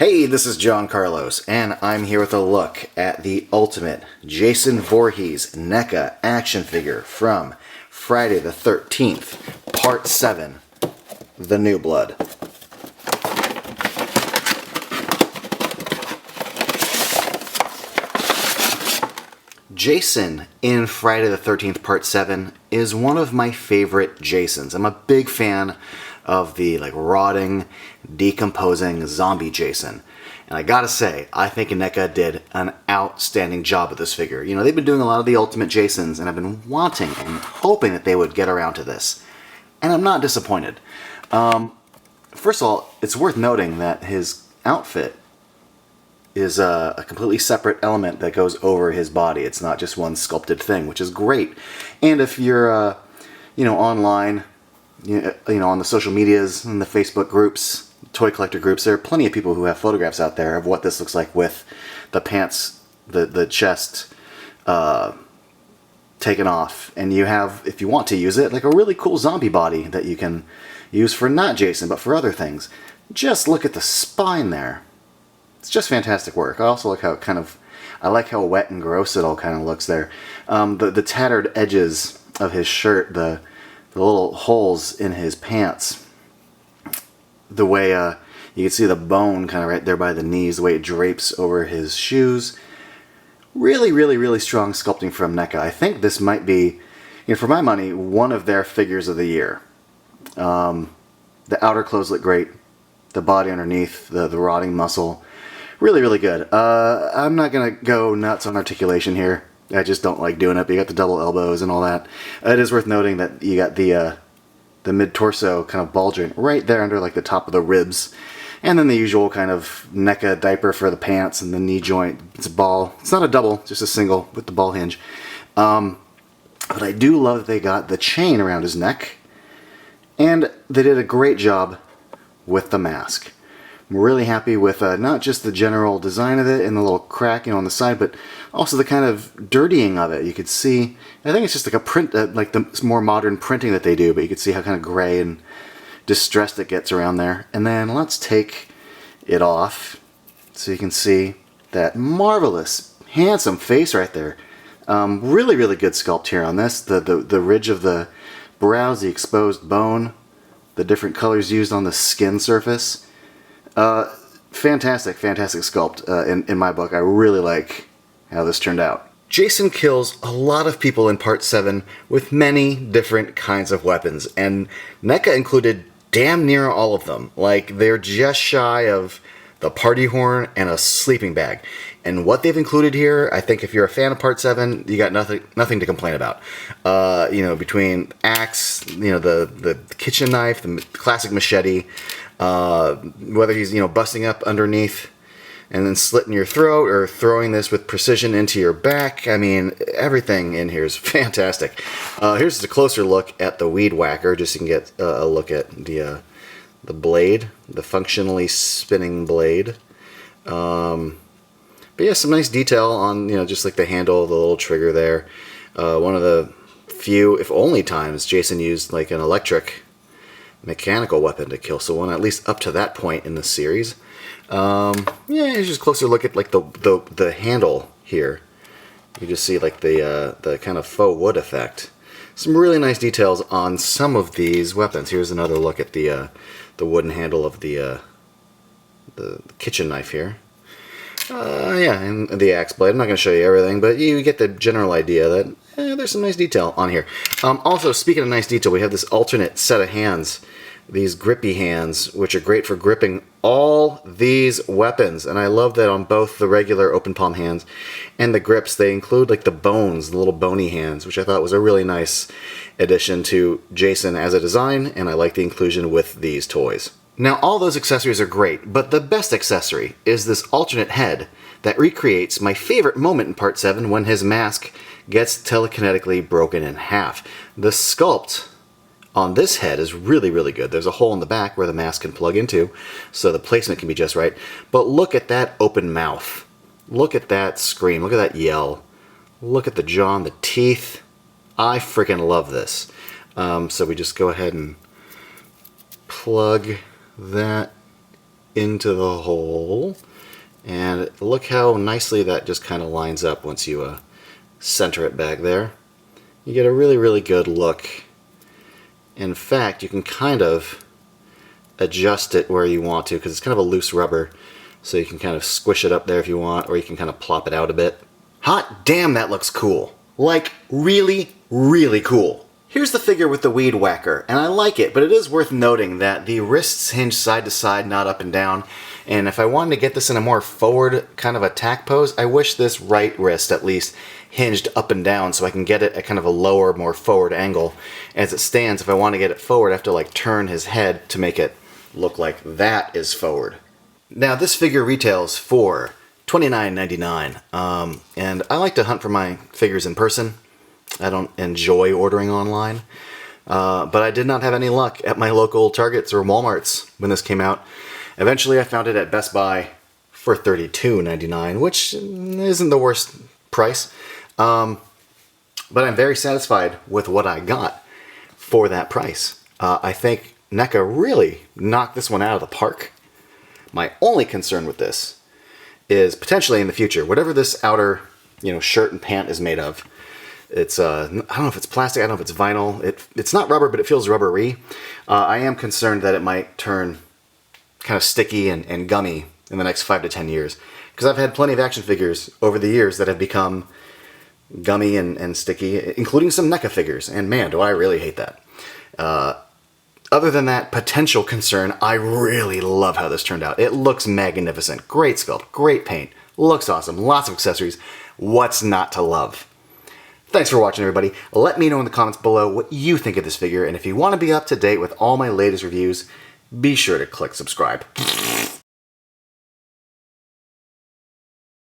Hey, this is John Carlos, and I'm here with a look at the Ultimate Jason Voorhees NECA action figure from Friday the 13th, Part 7, The New Blood. Jason in Friday the 13th Part 7 is one of my favorite Jasons. I'm a big fan of the rotting, decomposing zombie Jason. And I gotta say, I think NECA did an outstanding job with this figure. You know, they've been doing a lot of the Ultimate Jasons, and I've been wanting and hoping that they would get around to this. And I'm not disappointed. First of all, it's worth noting that his outfit is a completely separate element that goes over his body. It's not just one sculpted thing, which is great. And if you're, online, on the social medias and the Facebook groups, toy collector groups, there are plenty of people who have photographs out there of what this looks like with the pants, the chest taken off. And you have, if you want to use it, like a really cool zombie body that you can use for not Jason, but for other things. Just look at the spine there. It's just fantastic work. I also like how I like how wet and gross it all kind of looks there. The tattered edges of his shirt, the little holes in his pants, the way you can see the bone kind of right there by the knees, the way it drapes over his shoes. Really, really, really strong sculpting from NECA. I think this might be, for my money, one of their figures of the year. The outer clothes look great. The body underneath, the rotting muscle. Really, really good. I'm not going to go nuts on articulation here. I just don't like doing it, but you got the double elbows and all that. It is worth noting that you got the mid-torso kind of ball joint right there under like the top of the ribs. And then the usual kind of NECA diaper for the pants and the knee joint. It's a ball. It's not a double, just a single with the ball hinge. But I do love that they got the chain around his neck. And they did a great job with the mask. I'm really happy with not just the general design of it and the little crack on the side, but also the kind of dirtying of it. You could see, I think it's just like a print, like the more modern printing that they do, but you could see how kind of gray and distressed it gets around there. And then let's take it off so you can see that marvelous, handsome face right there. Really, really good sculpt here on this. The ridge of the brows, the exposed bone, the different colors used on the skin surface. Fantastic, fantastic sculpt in my book. I really like how this turned out. Jason kills a lot of people in Part 7 with many different kinds of weapons, and NECA included damn near all of them. Like, they're just shy of the party horn and a sleeping bag. And what they've included here, I think if you're a fan of Part 7, you got nothing to complain about. Between axe, the kitchen knife, the classic machete, whether he's busting up underneath and then slitting your throat or throwing this with precision into your back. I mean, everything in here is fantastic. Here's a closer look at the weed whacker, just so you can get a look at the blade, the functionally spinning blade. But yeah, some nice detail on just like the handle, the little trigger there. One of the few, if only times, Jason used like an electric mechanical weapon to kill someone, at least up to that point in the series. Here's just a closer look at like the handle here. You just see like the kind of faux wood effect. Some really nice details on some of these weapons. Here's another look at the wooden handle of the kitchen knife here. And the axe blade. I'm not going to show you everything, but you get the general idea that there's some nice detail on here. Also, speaking of nice detail, we have this alternate set of hands, these grippy hands, which are great for gripping all these weapons. And I love that on both the regular open palm hands and the grips, they include like the bones, the little bony hands, which I thought was a really nice addition to Jason as a design, and I like the inclusion with these toys. Now, all those accessories are great, but the best accessory is this alternate head that recreates my favorite moment in Part 7 when his mask gets telekinetically broken in half. The sculpt on this head is really, really good. There's a hole in the back where the mask can plug into, so the placement can be just right. But look at that open mouth. Look at that scream. Look at that yell. Look at the jaw and the teeth. I freaking love this. So we just go ahead and plug that into the hole. And look how nicely that just kind of lines up once you center it back there. You get a really, really good look. In fact, you can kind of adjust it where you want to, because it's kind of a loose rubber. So you can kind of squish it up there if you want, or you can kind of plop it out a bit. Hot damn, that looks cool. Like, really, really cool. Here's the figure with the weed whacker, and I like it, but it is worth noting that the wrists hinge side to side, not up and down. And if I wanted to get this in a more forward kind of attack pose, I wish this right wrist at least hinged up and down so I can get it at kind of a lower, more forward angle. As it stands, if I want to get it forward, I have to like turn his head to make it look like that is forward. Now this figure retails for $29.99, and I like to hunt for my figures in person. I don't enjoy ordering online, but I did not have any luck at my local Targets or Walmarts when this came out. Eventually I found it at Best Buy for $32.99, which isn't the worst price, but I'm very satisfied with what I got for that price. I think NECA really knocked this one out of the park. My only concern with this is potentially in the future, whatever this outer, shirt and pant is made of, it's, I don't know if it's plastic, I don't know if it's vinyl. It's not rubber, but it feels rubbery. I am concerned that it might turn kind of sticky and gummy in the next 5 to 10 years. Because I've had plenty of action figures over the years that have become gummy and sticky, including some NECA figures. And man, do I really hate that. Other than that potential concern, I really love how this turned out. It looks magnificent. Great sculpt, great paint, looks awesome, lots of accessories. What's not to love? Thanks for watching, everybody. Let me know in the comments below what you think of this figure, and if you want to be up to date with all my latest reviews, be sure to click subscribe.